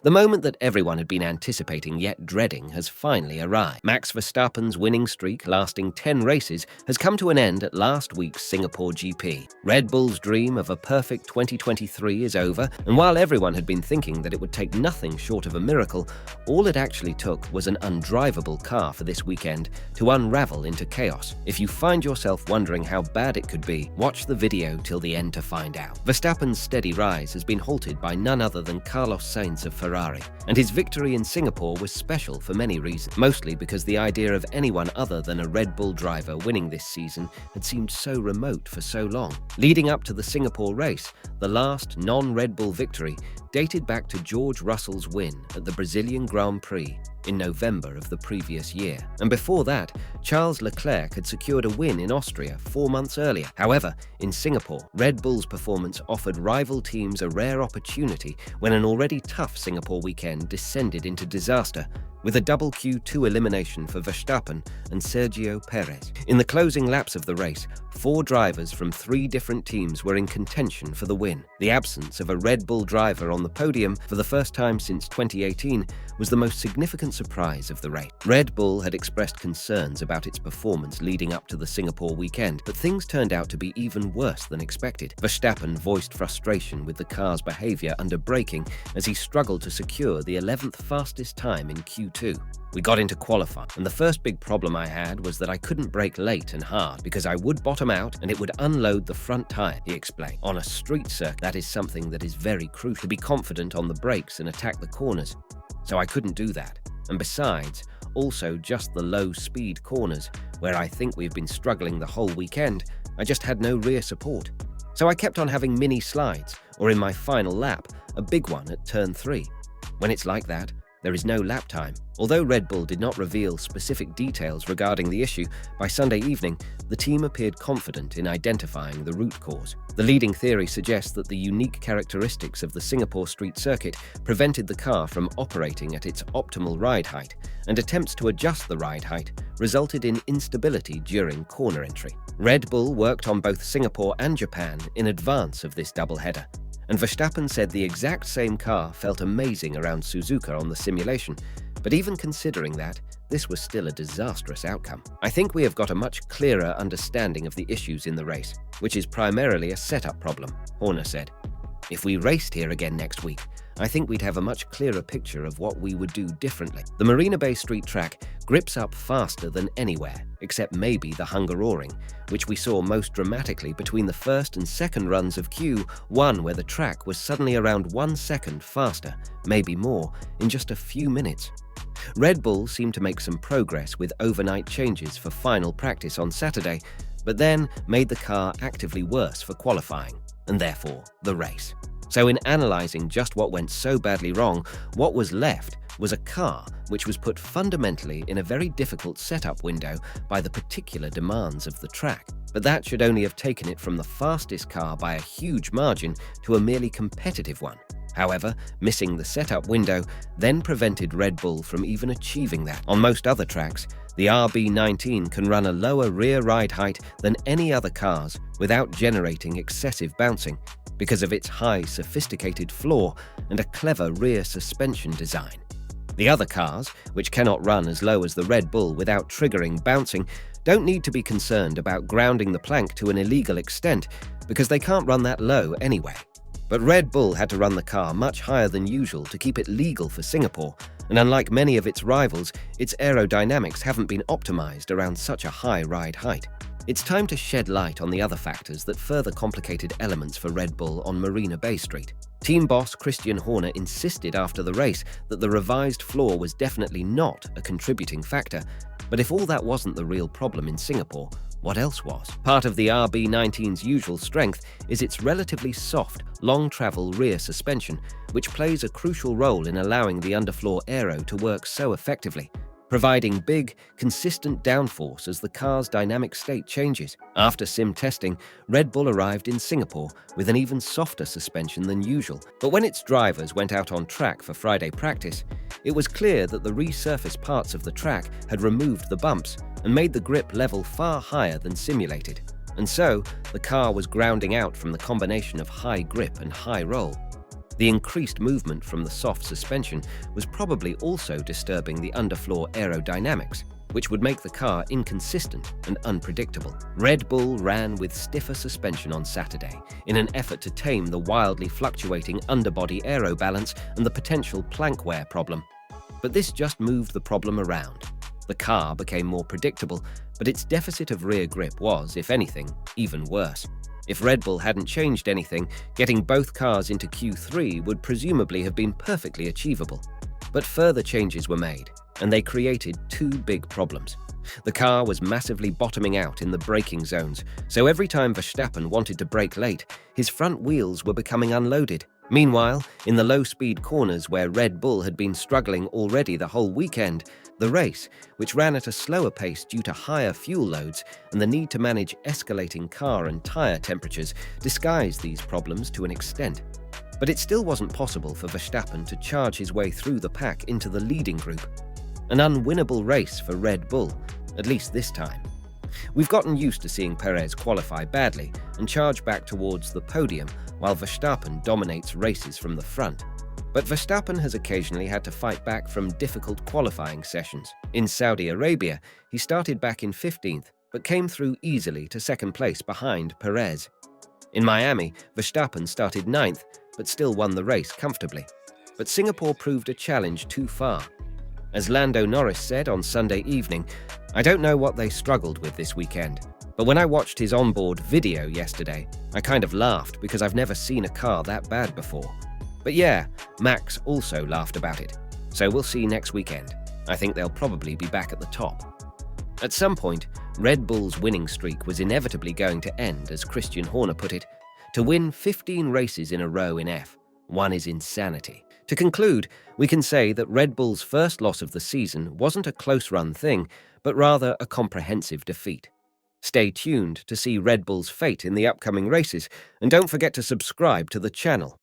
The moment that everyone had been anticipating yet dreading has finally arrived. Max Verstappen's winning streak, lasting 10 races, has come to an end at last week's Singapore GP. Red Bull's dream of a perfect 2023 is over, and while everyone had been thinking that it would take nothing short of a miracle, all it actually took was an undrivable car for this weekend to unravel into chaos. If you find yourself wondering how bad it could be, watch the video till the end to find out. Verstappen's steady rise has been halted by none other than Carlos Sainz of Ferrari, and his victory in Singapore was special for many reasons, mostly because the idea of anyone other than a Red Bull driver winning this season had seemed so remote for so long. Leading up to the Singapore race, the last non-Red Bull victory dated back to George Russell's win at the Brazilian Grand Prix in November of the previous year. And before that, Charles Leclerc had secured a win in Austria 4 months earlier. However, in Singapore, Red Bull's performance offered rival teams a rare opportunity when an already tough Singapore weekend descended into disaster, with a double Q2 elimination for Verstappen and Sergio Perez. In the closing laps of the race, 4 drivers from 3 different teams were in contention for the win. The absence of a Red Bull driver on the podium for the first time since 2018 was the most significant surprise of the race. Red Bull had expressed concerns about its performance leading up to the Singapore weekend, but things turned out to be even worse than expected. Verstappen voiced frustration with the car's behavior under braking as he struggled to secure the 11th fastest time in Q2. We got into qualifying, and the first big problem I had was that I couldn't brake late and hard because I would bottom out and it would unload the front tire, he explained. On a street circuit, that is something that is very crucial, to be confident on the brakes and attack the corners. So I couldn't do that. And besides, also just the low-speed corners, where I think we've been struggling the whole weekend, I just had no rear support. So I kept on having mini slides, or in my final lap, a big one at turn 3. When it's like that, there is no lap time. Although Red Bull did not reveal specific details regarding the issue, by Sunday evening, the team appeared confident in identifying the root cause. The leading theory suggests that the unique characteristics of the Singapore street circuit prevented the car from operating at its optimal ride height, and attempts to adjust the ride height resulted in instability during corner entry. Red Bull worked on both Singapore and Japan in advance of this doubleheader, and Verstappen said the exact same car felt amazing around Suzuka on the simulation, but even considering that, this was still a disastrous outcome. I think we have got a much clearer understanding of the issues in the race, which is primarily a setup problem, Horner said. If we raced here again next week, I think we'd have a much clearer picture of what we would do differently. The Marina Bay Street Track grips up faster than anywhere, except maybe the Hungaroring, which we saw most dramatically between the first and second runs of Q1, where the track was suddenly around 1 second faster, maybe more, in just a few minutes. Red Bull seemed to make some progress with overnight changes for final practice on Saturday, but then made the car actively worse for qualifying, and therefore the race. So in analysing just what went so badly wrong, what was left was a car which was put fundamentally in a very difficult setup window by the particular demands of the track. But that should only have taken it from the fastest car by a huge margin to a merely competitive one. However, missing the setup window then prevented Red Bull from even achieving that. On most other tracks, the RB19 can run a lower rear ride height than any other cars without generating excessive bouncing, because of its high sophisticated floor and a clever rear suspension design. The other cars, which cannot run as low as the Red Bull without triggering bouncing, don't need to be concerned about grounding the plank to an illegal extent, because they can't run that low anyway. But Red Bull had to run the car much higher than usual to keep it legal for Singapore, and unlike many of its rivals, its aerodynamics haven't been optimized around such a high ride height. It's time to shed light on the other factors that further complicated elements for Red Bull on Marina Bay Street. Team boss Christian Horner insisted after the race that the revised floor was definitely not a contributing factor, but if all that wasn't the real problem in Singapore, what else was? Part of the RB19's usual strength is its relatively soft, long-travel rear suspension, which plays a crucial role in allowing the underfloor aero to work so effectively, providing big, consistent downforce as the car's dynamic state changes. After sim testing, Red Bull arrived in Singapore with an even softer suspension than usual. But when its drivers went out on track for Friday practice, it was clear that the resurfaced parts of the track had removed the bumps and made the grip level far higher than simulated. And so, the car was grounding out from the combination of high grip and high roll. The increased movement from the soft suspension was probably also disturbing the underfloor aerodynamics, which would make the car inconsistent and unpredictable. Red Bull ran with stiffer suspension on Saturday in an effort to tame the wildly fluctuating underbody aero balance and the potential plank wear problem. But this just moved the problem around. The car became more predictable, but its deficit of rear grip was, if anything, even worse. If Red Bull hadn't changed anything, getting both cars into Q3 would presumably have been perfectly achievable. But further changes were made, and they created two big problems. The car was massively bottoming out in the braking zones, so every time Verstappen wanted to brake late, his front wheels were becoming unloaded. Meanwhile, in the low-speed corners where Red Bull had been struggling already the whole weekend, the race, which ran at a slower pace due to higher fuel loads and the need to manage escalating car and tyre temperatures, disguised these problems to an extent. But it still wasn't possible for Verstappen to charge his way through the pack into the leading group. An unwinnable race for Red Bull, at least this time. We've gotten used to seeing Perez qualify badly and charge back towards the podium while Verstappen dominates races from the front. But Verstappen has occasionally had to fight back from difficult qualifying sessions. In Saudi Arabia, he started back in 15th, but came through easily to second place behind Perez. In Miami, Verstappen started 9th, but still won the race comfortably. But Singapore proved a challenge too far. As Lando Norris said on Sunday evening, "I don't know what they struggled with this weekend, but when I watched his onboard video yesterday, I kind of laughed because I've never seen a car that bad before." But yeah, Max also laughed about it. So we'll see next weekend. I think they'll probably be back at the top. At some point, Red Bull's winning streak was inevitably going to end, as Christian Horner put it. To win 15 races in a row in F1 is insanity. To conclude, we can say that Red Bull's first loss of the season wasn't a close-run thing, but rather a comprehensive defeat. Stay tuned to see Red Bull's fate in the upcoming races, and don't forget to subscribe to the channel.